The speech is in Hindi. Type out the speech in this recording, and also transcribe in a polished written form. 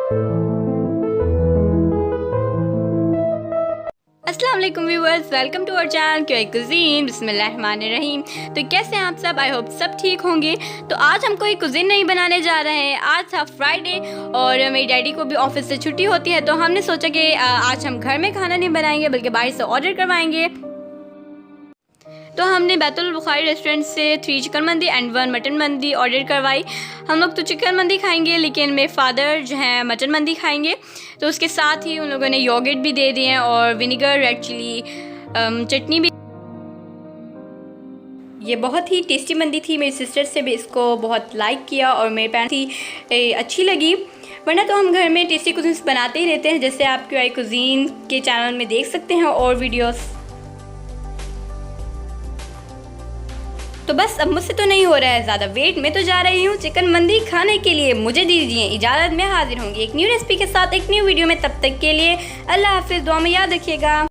अस्सलाम वालेकुम viewers, welcome to our channel QI cuisine. बिस्मिल्लाहिर्रहमानिर्रहीम। तो कैसे हैं आप सब? आई होप सब ठीक होंगे। तो आज हम कोई कुज़ीन नहीं बनाने जा रहे हैं। आज था फ्राइडे और मेरी डैडी को भी ऑफिस से छुट्टी होती है, तो हमने सोचा कि आज हम घर में खाना नहीं बनाएंगे बल्कि बाहर से ऑर्डर करवाएंगे। तो हमने बैतुल बुखारी रेस्टोरेंट से 3 चिकन मंदी एंड 1 मटन मंदी ऑर्डर करवाई। हम लोग तो चिकन मंदी खाएंगे, लेकिन मेरे फादर जो हैं मटन मंदी खाएंगे। तो उसके साथ ही उन लोगों ने योगर्ट भी दे दिए हैं और विनेगर रेड चिली चटनी भी। ये बहुत ही टेस्टी मंदी थी। मेरी सिस्टर से भी इसको बहुत लाइक किया और मेरे पैरेंट्स ही अच्छी लगी। वरना तो हम घर में टेस्टी कुजीन्स बनाते ही रहते हैं, जैसे आप क्यूआई कुजीन के चैनल में देख सकते हैं और वीडियोस। तो बस अब मुझसे तो नहीं हो रहा है ज़्यादा वेट, मैं तो जा रही हूँ चिकन मंदी खाने के लिए। मुझे दीजिए इजाज़त, मैं हाजिर होंगी एक न्यू रेसिपी के साथ एक न्यू वीडियो में। तब तक के लिए अल्लाह हाफिज़, दुआ में याद रखिएगा।